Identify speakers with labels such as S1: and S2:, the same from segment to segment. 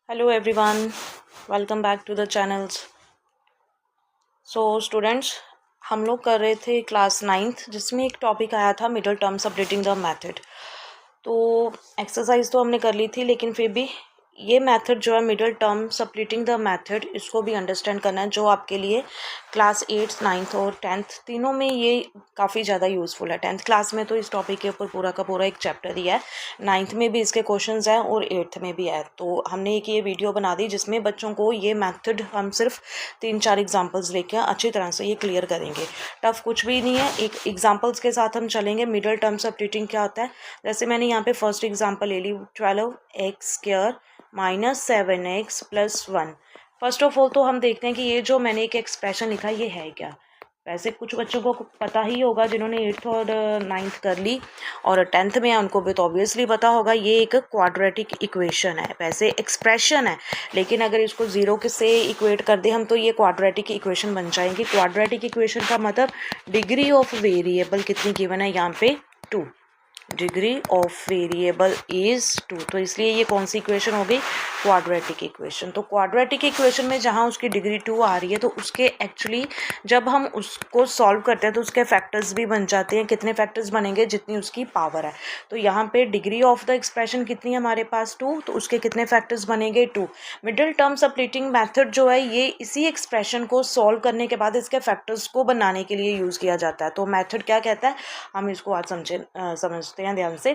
S1: Hello everyone, welcome back to the channels. So students, हम लोग कर रहे थे क्लास 9th जिसमें एक टॉपिक आया था middle term subletting the method. तो एक्सरसाइज तो हमने कर ली थी, लेकिन फिर भी ये मेथड जो है middle term subletting the method, इसको भी अंडरस्टैंड करना है, जो आपके लिए क्लास 8th 9th और 10th तीनों में ये काफ़ी ज़्यादा यूज़फुल है। 10th क्लास में तो इस टॉपिक के ऊपर पूरा का पूरा एक चैप्टर ही है, 9th में भी इसके क्वेश्चंस हैं और 8th में भी है। तो हमने एक ये वीडियो बना दी जिसमें बच्चों को ये मेथड हम सिर्फ 3-4 एग्जाम्पल्स लेके अच्छी तरह से ये क्लियर करेंगे। टफ कुछ भी नहीं है, एक एग्जाम्पल्स के साथ हम चलेंगे। मिडल टर्म सबलेटिंग क्या होता है, जैसे मैंने यहाँ पे फर्स्ट एग्जाम्पल ले ली, 12x² minus 7x plus 1। First of all तो हम देखते हैं कि ये जो मैंने एक एक्सप्रेशन लिखा ये है क्या। वैसे कुछ बच्चों को पता ही होगा जिन्होंने 8th और 9th कर ली, और 10th में है उनको भी तो ऑब्वियसली पता होगा, ये एक क्वाड्रेटिक इक्वेशन है। वैसे एक्सप्रेशन है, लेकिन अगर इसको जीरो से इक्वेट कर दे हम तो ये क्वाड्रेटिक इक्वेशन बन जाएगी। क्वाड्रेटिक इक्वेशन का मतलब डिग्री ऑफ वेरिएबल कितनी गिवन है यहाँ पे, 2। डिग्री ऑफ वेरिएबल इज 2, तो इसलिए ये कौन सी इक्वेशन हो गई, क्वाड्रेटिक इक्वेशन। तो क्वाड्रेटिक इक्वेशन में जहाँ उसकी डिग्री 2 आ रही है तो उसके एक्चुअली जब हम उसको सॉल्व करते हैं तो उसके फैक्टर्स भी बन जाते हैं। कितने फैक्टर्स बनेंगे, जितनी उसकी पावर है। तो यहाँ पे डिग्री ऑफ द एक्सप्रेशन कितनी है हमारे पास, 2, तो उसके कितने फैक्टर्स बनेंगे, 2। मिडिल टर्म सबलेटिंग मेथड जो है ये इसी एक्सप्रेशन को सॉल्व करने के बाद इसके फैक्टर्स को बनाने के लिए यूज़ किया जाता है। तो मेथड क्या कहता है, हम इसको आज समझते हैं ध्यान से।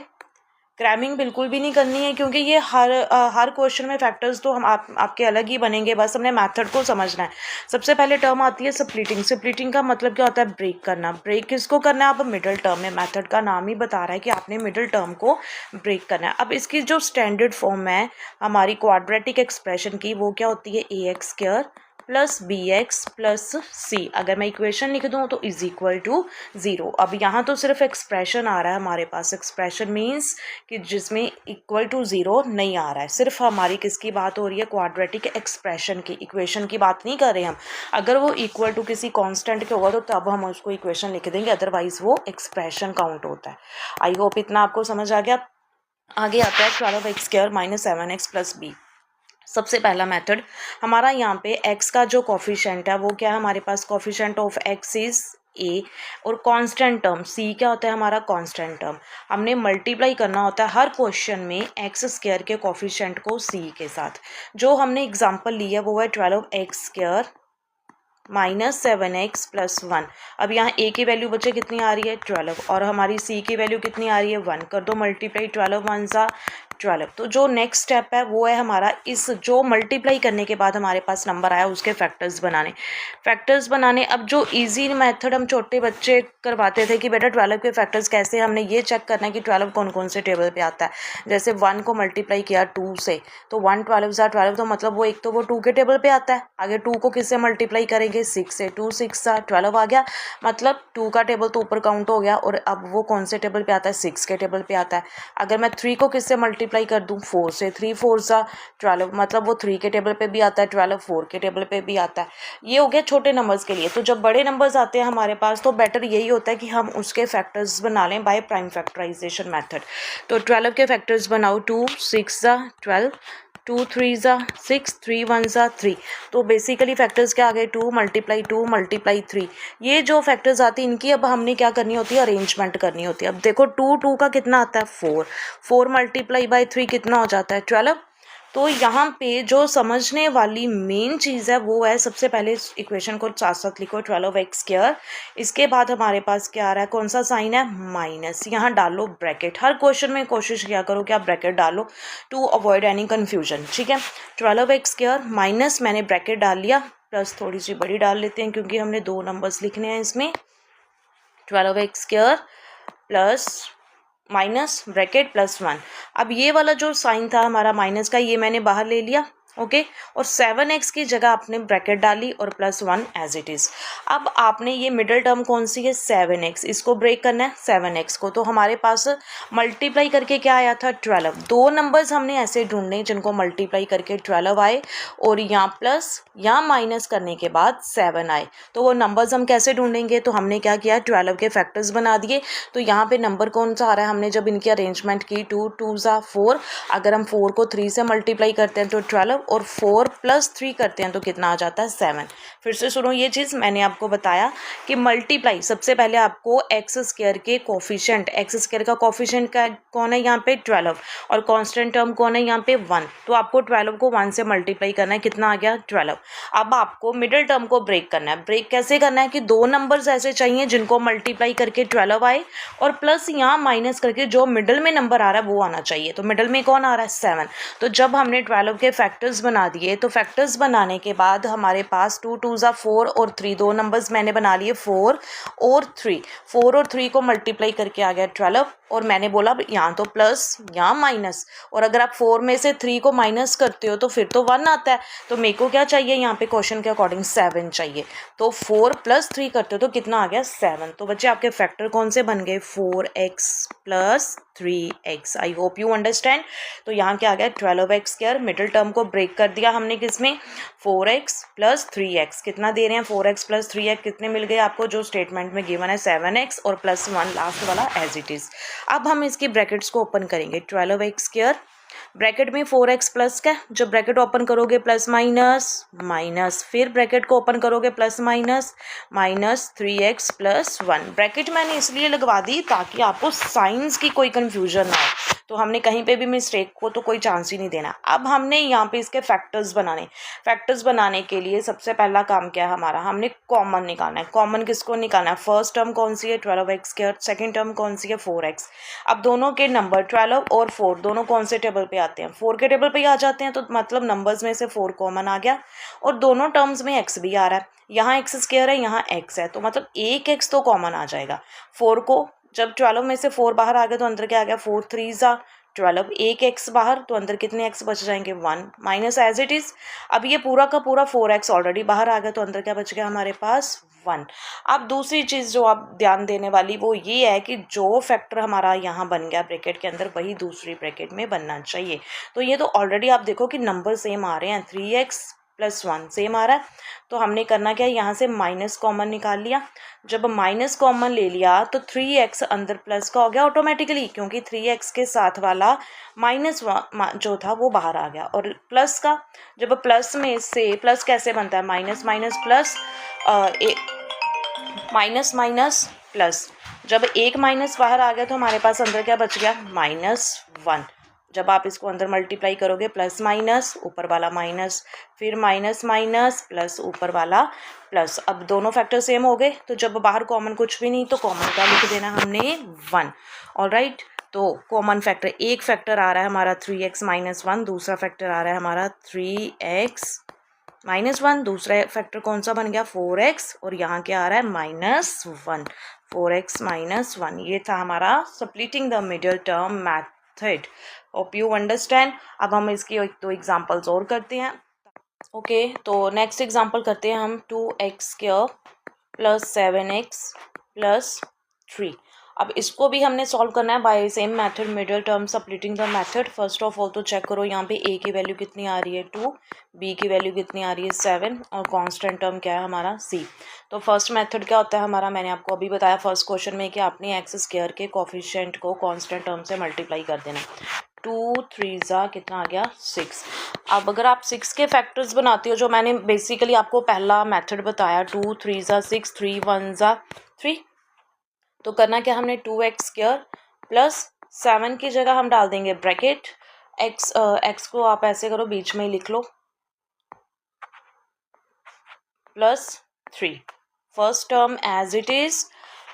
S1: क्रैमिंग बिल्कुल भी नहीं करनी है, क्योंकि ये हर क्वेश्चन में फैक्टर्स तो हम आपके अलग ही बनेंगे, बस हमने मेथड को समझना है। सबसे पहले टर्म आती है स्प्लिटिंग। स्प्लिटिंग का मतलब क्या होता है, ब्रेक करना। ब्रेक किसको करना है, आप मिडिल टर्म में। मेथड का नाम ही बता रहा है कि आपने मिडिल टर्म को ब्रेक करना है। अब इसकी जो स्टैंडर्ड फॉर्म है हमारी क्वाड्रेटिक एक्सप्रेशन की, वो क्या होती है, ax² plus bx plus c। अगर मैं इक्वेशन लिख दूँ तो इज इक्वल टू 0। अब यहाँ तो सिर्फ एक्सप्रेशन आ रहा है हमारे पास। एक्सप्रेशन मीन्स कि जिसमें इक्वल टू 0 नहीं आ रहा है। सिर्फ हमारी किसकी बात हो रही है, क्वाड्रेटिक एक्सप्रेशन की, इक्वेशन की बात नहीं कर रहे हम। अगर वो इक्वल टू किसी कांस्टेंट के होगा तो तब हम उसको इक्वेशन लिख देंगे, अदरवाइज वो एक्सप्रेशन काउंट होता है। आई होप इतना आपको समझ आ गया। आगे आता है 12x² minus 7x plus b। सबसे पहला मेथड हमारा यहाँ पे x का जो कॉफिशेंट है वो क्या है हमारे पास, coefficient of x is a, और कांस्टेंट टर्म c क्या होता है हमारा, कांस्टेंट टर्म। हमने मल्टीप्लाई करना होता है हर क्वेश्चन में x² के कॉफिशेंट को c के साथ। जो हमने एग्जांपल ली है वो है 12x² माइनस 7x प्लस 1। अब यहाँ a की वैल्यू बच्चे कितनी आ रही है, 12, और हमारी c की वैल्यू कितनी आ रही है, 1। कर दो मल्टीप्लाई, 12 1 सा 12। तो जो नेक्स्ट स्टेप है वो है हमारा इस जो मल्टीप्लाई करने के बाद हमारे पास नंबर आया उसके फैक्टर्स बनाने। अब जो इजी मेथड हम छोटे बच्चे करवाते थे कि बेटा 12 के फैक्टर्स कैसे, हमने ये चेक करना है कि 12 कौन कौन से टेबल पे आता है। जैसे 1 को मल्टीप्लाई किया 2 से तो 1 12 सा 12, तो मतलब वो एक तो वो 2 के टेबल पे आता है। आगे 2 को किससे मल्टीप्लाई करेंगे, 6 से, 2 6 सा 12 आ गया, मतलब 2 का टेबल तो ऊपर काउंट हो गया। और अब वो कौन से टेबल पे आता है, 6 के टेबल पे आता है। अगर मैं 3 को किससे मल्टीप्लाई कर दूं, 4 से, 3 4 सा 12, मतलब वो 3 के टेबल पे भी आता है 12, 4 के टेबल पे भी आता है। ये हो गया छोटे नंबर्स के लिए। तो जब बड़े नंबर्स आते हैं हमारे पास तो बेटर यही होता है कि हम उसके फैक्टर्स बना लें बाय प्राइम फैक्टराइजेशन मेथड। तो 12 के फैक्टर्स बनाओ, 2 6 सा 12, 2 3 सा 6, 3 1 सा 3। तो बेसिकली फैक्टर्स क्या आ गए, 2 मल्टीप्लाई 2 मल्टीप्लाई 3। ये जो फैक्टर्स आती हैं इनकी अब हमने क्या करनी होती है, अरेंजमेंट करनी होती है। अब देखो 2 2 का कितना आता है, 4, 4 मल्टीप्लाई बाई 3 कितना हो जाता है, 12। तो यहाँ पे जो समझने वाली मेन चीज़ है वो है, सबसे पहले इस इक्वेशन को साथ साथ लिखो, 12x²। इसके बाद हमारे पास क्या आ रहा है, कौन सा साइन है, माइनस। यहाँ डालो ब्रैकेट। हर क्वेश्चन में कोशिश किया करो कि आप ब्रैकेट डालो टू अवॉइड एनी कन्फ्यूजन, ठीक है। 12x² माइनस, मैंने ब्रैकेट डाल लिया, प्लस थोड़ी सी बड़ी डाल लेते हैं क्योंकि हमने 2 नंबर्स लिखने हैं इसमें। 12x² plus minus bracket plus 1। अब ये वाला जो साइन था हमारा माइनस का, ये मैंने बाहर ले लिया, ओके। और 7x की जगह आपने ब्रैकेट डाली और प्लस 1 एज इट इज़। अब आपने ये मिडिल टर्म कौन सी है, 7x, इसको ब्रेक करना है 7x को। तो हमारे पास मल्टीप्लाई करके क्या आया था, 12। 2 नंबर्स हमने ऐसे ढूंढने जिनको मल्टीप्लाई करके 12 आए और यहाँ प्लस यहाँ माइनस करने के बाद 7 आए। तो वो नंबर्स हम कैसे ढूंढेंगे, तो हमने क्या किया, 12 के फैक्टर्स बना दिए। तो यहाँ पे नंबर कौन सा आ रहा है, हमने जब इनकी अरेंजमेंट की 2 2 सा 4, अगर हम 4 को 3 से मल्टीप्लाई करते हैं तो 12, 12 और 4 + 3 करते हैं तो कितना आ जाता है 7। फिर से सुनो ये चीज़, मैंने आपको बताया कि मल्टीप्लाई सबसे पहले आपको एक्स स्क्वायर के कोफिशिएंट, एक्स स्क्वायर का कोफिशिएंट का कौन है यहाँ पे 12 और कांस्टेंट टर्म कौन है यहाँ पे 1, तो आपको 12 को 1 से मल्टीप्लाई करना है, कितना आ गया 12। अब आपको मिडिल टर्म को ब्रेक करना है। ब्रेक कैसे करना है कि दो नंबर्स ऐसे चाहिए जिनको मल्टीप्लाई करके 12 आए और प्लस यहाँ माइनस करके जो मिडिल में नंबर आ रहा है वो आना चाहिए। तो मिडिल में कौन आ रहा है 7। तो जब हमने 12 के फैक्टर्स बना दिए तो फैक्टर्स बनाने के बाद हमारे पास 2 2 ज़ा 4 और 3, दो नंबर्स मैंने बना लिए 4 और 3, 4 और 3 को मल्टीप्लाई करके आ गया 12 और मैंने बोला यहाँ तो प्लस यहाँ माइनस, और अगर आप 4 में से 3 को माइनस करते हो तो फिर तो 1 आता है। तो मेरे को क्या चाहिए यहाँ पे क्वेश्चन के अकॉर्डिंग 7 चाहिए। तो 4 + 3 करते हो तो कितना आ गया 7। तो बच्चे आपके फैक्टर कौन से बन गए 4x + 3x। I hope you understand. तो यहाँ क्या आ गया 12x²। मिडिल टर्म को ब्रेक कर दिया हमने किसमें 4x + 3x। कितना दे रहे हैं 4x + 3x कितने मिल गए आपको, जो स्टेटमेंट में गिवन है 7x और +1 लास्ट वाला एज इट इज़। अब हम इसकी ब्रैकेट्स को ओपन करेंगे 12x², ब्रैकेट में 4x प्लस का, जब ब्रैकेट ओपन करोगे प्लस माइनस माइनस, फिर ब्रैकेट को ओपन करोगे plus minus minus 3x + 1। Bracket मैंने इसलिए लगवा दी ताकि आपको साइंस की कोई कन्फ्यूजन ना हो, तो हमने कहीं पे भी मिस्टेक को तो कोई चांस ही नहीं देना। अब हमने यहाँ पे इसके फैक्टर्स बनाने, फैक्टर्स बनाने के लिए सबसे पहला काम क्या है हमारा, हमने कॉमन निकालना है। कॉमन किसको निकालना है, फर्स्ट टर्म कौन सी है 12x², सेकेंड टर्म कौन सी है 4x। अब दोनों के नंबर 12 और 4 दोनों कौन से टेबल पे आते हैं, 4 के टेबल पे आ जाते हैं, तो मतलब नंबर्स में से 4 कॉमन आ गया और दोनों टर्म्स में x भी आ रहा है। यहाँ x² है, यहाँ x है, तो मतलब एक x तो कॉमन आ जाएगा। 4 को जब 12 में से 4 बाहर आ गया तो अंदर क्या आ गया 4 3 ज़ा 12, एक x बाहर तो अंदर कितने x बच जाएंगे 1 माइनस एज इट इज़। अब ये पूरा का पूरा 4x ऑलरेडी बाहर आ गया तो अंदर क्या बच गया हमारे पास 1। अब दूसरी चीज़ जो आप ध्यान देने वाली वो ये है कि जो फैक्टर हमारा यहाँ बन गया ब्रैकेट के अंदर वही दूसरी ब्रैकेट में बनना चाहिए। तो ये तो ऑलरेडी आप देखो कि नंबर सेम आ रहे हैं, 3x + 1 सेम आ रहा है। तो हमने करना क्या है, यहाँ से माइनस कॉमन निकाल लिया। जब माइनस कॉमन ले लिया तो 3x अंदर प्लस का हो गया ऑटोमेटिकली, क्योंकि 3x के साथ वाला माइनस जो था वो बाहर आ गया। और प्लस का, जब प्लस में से प्लस कैसे बनता है, minus minus plus, minus minus plus. जब एक माइनस बाहर आ गया तो हमारे पास अंदर क्या बच गया -1। जब आप इसको अंदर मल्टीप्लाई करोगे प्लस माइनस ऊपर वाला माइनस, फिर माइनस माइनस प्लस ऊपर वाला प्लस। अब दोनों फैक्टर सेम हो गए, तो जब बाहर कॉमन कुछ भी नहीं तो कॉमन का लिख देना हमने 1। ऑलराइट, तो कॉमन फैक्टर, एक फैक्टर आ रहा है हमारा 3x - 1, दूसरा फैक्टर आ रहा है हमारा 3x - 1, दूसरा फैक्टर कौन सा बन गया 4x, और यहाँ क्या आ रहा है -1, 4x - 1। ये था हमारा splitting the middle term method. Hope you understand. अब हम इसकी एक दो एग्जांपल्स और करते हैं। ओके, तो नेक्स्ट एग्जांपल करते हैं हम 2x² + 7x + 3। अब इसको भी हमने सॉल्व करना है by same method, middle term splitting the method. First of all तो चेक करो यहाँ पे a की वैल्यू कितनी आ रही है 2, b की वैल्यू कितनी आ रही है 7 और कांस्टेंट टर्म क्या है हमारा c। तो फर्स्ट मेथड क्या होता है हमारा, मैंने आपको अभी बताया फर्स्ट क्वेश्चन में कि आपने x² के कोफिशिएंट को कांस्टेंट टर्म से मल्टीप्लाई कर देना। 2 3 ज़ा कितना आ गया 6। अब अगर आप 6 के फैक्टर्स बनाते हो, जो मैंने बेसिकली आपको पहला मेथड बताया, 2 3 ज़ा 6, 3 1 ज़ा 3, तो करना क्या हमने 2x² + 7 की जगह हम डाल देंगे ब्रैकेट x को आप ऐसे करो बीच में ही लिख लो +3। First term as it is,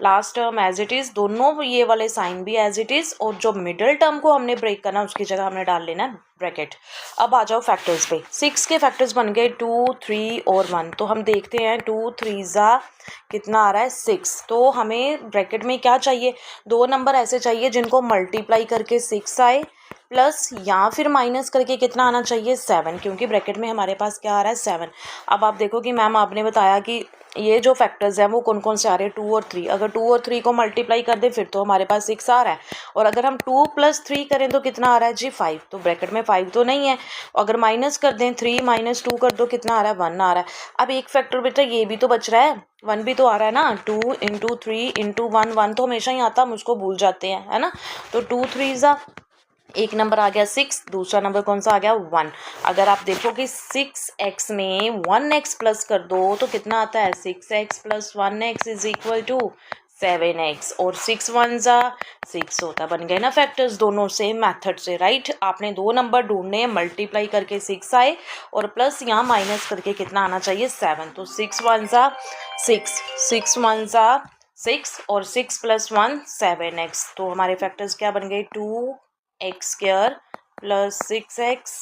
S1: last term as it is, दोनों ये वाले साइन भी एज इट इज़, और जो मिडिल टर्म को हमने ब्रेक करना उसकी जगह हमने डाल लेना है ब्रैकेट। अब आ जाओ फैक्टर्स पे। 6 के फैक्टर्स बन गए 2 3 और 1। तो हम देखते हैं 2 3 ज़ा कितना आ रहा है 6। तो हमें ब्रैकेट में क्या चाहिए, दो नंबर ऐसे चाहिए जिनको मल्टीप्लाई करके 6 आए प्लस या फिर माइनस करके कितना आना चाहिए 7, क्योंकि ब्रैकेट में हमारे पास क्या आ रहा है 7। अब आप देखो कि मैम आपने बताया कि ये जो फैक्टर्स हैं वो कौन कौन से आ रहे हैं 2 और 3। अगर 2 और 3 को मल्टीप्लाई कर दें फिर तो हमारे पास 6 आ रहा है, और अगर हम 2 + 3 करें तो कितना आ रहा है जी 5। तो ब्रैकेट में 5 तो नहीं है, अगर माइनस कर दें 3 - 2 कर दो कितना आ रहा है 1 आ रहा है। अब एक फैक्टर बेटा ये भी तो बच रहा है, 1 भी तो आ रहा है ना, 2 × 3 × 1, 1 तो हमेशा ही आता, हम उसको भूल जाते हैं है ना। तो 2 3 ज़ा एक नंबर आ गया 6, दूसरा नंबर कौन सा आ गया 1। अगर आप देखो कि 6x में 1x प्लस कर दो तो कितना आता है 6x plus 1x is equal to 7x, और 6 1 जा 6 होता। बन गए ना फैक्टर्स दोनों सेम मेथड से, राइट। आपने दो नंबर ढूंढने, मल्टीप्लाई करके 6 आए और प्लस यहाँ माइनस करके कितना आना चाहिए 7। तो 6 1 जा 6, 6 1 जा 6 और 6 प्लस 1 7x। तो हमारे फैक्टर्स क्या बन गए 2x square plus 6x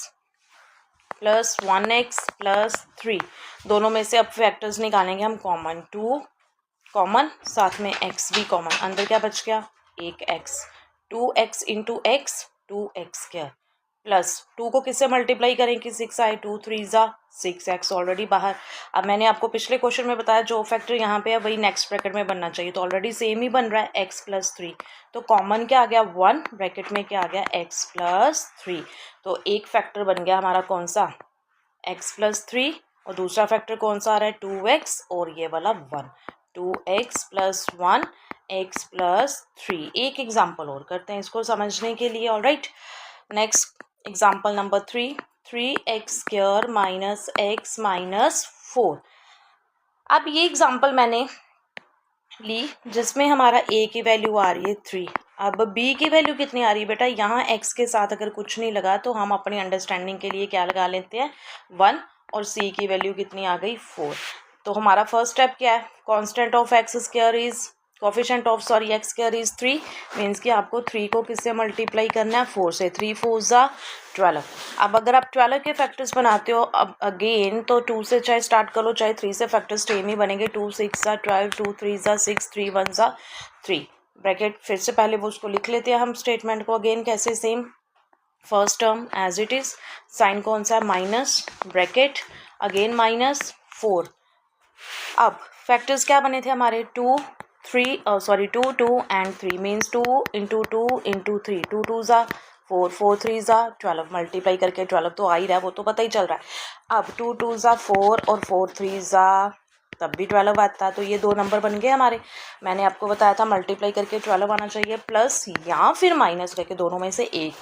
S1: plus 1x plus 3। दोनों में से अब फैक्टर्स निकालेंगे हम कॉमन, 2 कॉमन, साथ में x भी कॉमन, अंदर क्या बच गया एक x, 2x into x 2x square plus 2 को किससे मल्टीप्लाई करेंगे 6 आए 2 3 जा 6x ऑलरेडी बाहर। अब मैंने आपको पिछले क्वेश्चन में बताया जो फैक्टर यहाँ पे है वही नेक्स्ट ब्रैकेट में बनना चाहिए, तो ऑलरेडी सेम ही बन रहा है x प्लस 3। तो कॉमन क्या आ गया 1, ब्रैकेट में क्या आ गया x प्लस 3। तो एक फैक्टर बन गया हमारा कौन सा x प्लस 3, और दूसरा फैक्टर कौन सा आ रहा है 2x और ये वाला 1, 2x प्लस 1 x प्लस 3। एक एग्जाम्पल और करते हैं इसको समझने के लिए, alright. Next example number 3, 3x square minus x minus 4। अब ये एग्जाम्पल मैंने ली जिसमें हमारा a की वैल्यू आ रही है 3। अब b की वैल्यू कितनी आ रही है बेटा, यहाँ x के साथ अगर कुछ नहीं लगा तो हम अपनी अंडरस्टैंडिंग के लिए क्या लगा लेते हैं 1, और c की वैल्यू कितनी आ गई 4। तो हमारा फर्स्ट स्टेप क्या है, constant of x square is coefficient of x square is 3, means कि आपको 3 को किससे मल्टीप्लाई करना है 4 से, 3 4 जा 12। अब अगर आप 12 के फैक्टर्स बनाते हो अब अगेन तो 2 से चाहे स्टार्ट कर लो चाहे 3 से, फैक्टर्स सेम ही बनेंगे, 2 6 जा 12, 2 3 जा 6, 3 1 जा 3। ब्रैकेट फिर से पहले वो उसको लिख लेते हैं हम स्टेटमेंट को अगेन कैसे, same first term as it is, sign कौन सा माइनस, ब्रैकेट अगेन माइनस 4। अब फैक्टर्स क्या बने थे हमारे 2 2 एंड 3, मीन्स 2 इंटू 2 इंटू 3, 2 2 जा 4, 4 3 जा 12, मल्टीप्लाई करके 12 तो आ ही रहा है, वो तो पता ही चल रहा है। अब 2 2 जा 4 और 4 3 जा तब भी 12 आता है, तो ये दो नंबर बन गए हमारे। मैंने आपको बताया था मल्टीप्लाई करके 12 आना चाहिए, प्लस या फिर माइनस करके दोनों में से एक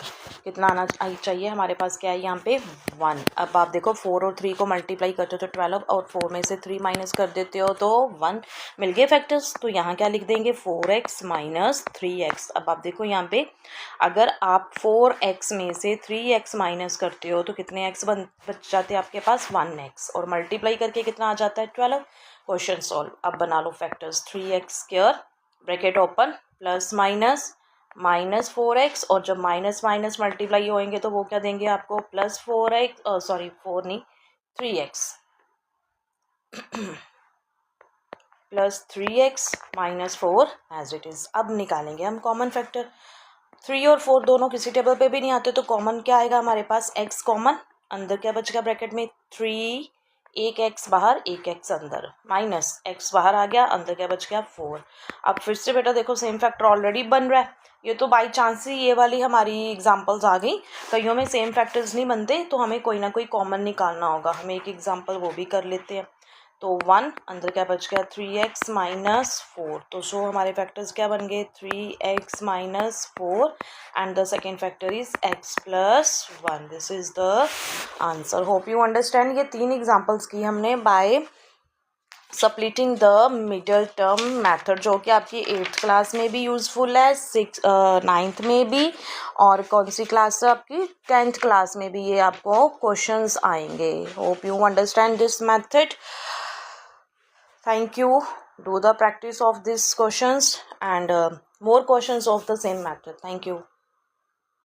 S1: कितना आना चाहिए हमारे पास, क्या है यहाँ पे 1। अब आप देखो 4 और 3 को मल्टीप्लाई करते हो तो 12, और 4 में से 3 माइनस कर देते हो तो 1, मिल गए फैक्टर्स। तो यहाँ क्या लिख देंगे 4x माइनस 3x। अब आप देखो यहाँ पे अगर आप 4x में से 3x माइनस करते हो तो कितने x बच जाते हैं आपके पास 1x, और मल्टीप्लाई करके कितना आ जाता है 12। Question solve. अब बना लो factors, 3x square bracket open plus minus minus 4x, और जब माइनस माइनस मल्टीप्लाई होएंगे तो वो क्या देंगे आपको प्लस 4x, सॉरी 4 नहीं 3x plus 3x minus 4 as it is. अब निकालेंगे हम कॉमन फैक्टर, 3 और 4 दोनों किसी टेबल पे भी नहीं आते, तो कॉमन क्या आएगा हमारे पास x कॉमन, अंदर क्या बचेगा ब्रैकेट में 3, एक x बाहर एक x अंदर, माइनस x बाहर आ गया, अंदर क्या बच गया 4। अब फिर से बेटा देखो सेम फैक्टर ऑलरेडी बन रहा है, ये तो बाई चांस ही ये वाली हमारी एग्जांपल्स आ गई, कईयों में सेम फैक्टर्स नहीं बनते तो हमें कोई ना कोई कॉमन निकालना होगा। हम एक एग्जांपल वो भी कर लेते हैं। तो 1 अंदर क्या बच गया 3x माइनस 4, तो सो हमारे फैक्टर्स क्या बन गए 3x minus 4 and the second factor is x plus 1। This is the answer. Hope you understand. ये 3 एग्जांपल्स की हमने by splitting the middle term method, जो कि आपकी 8th क्लास में भी यूज़फुल है, 9th में भी, और कौन सी क्लास है आपकी 10th क्लास में भी ये आपको क्वेश्चंस आएंगे। Hope you understand this method. Thank you. Do the practice of these questions and more questions of the same method. Thank you.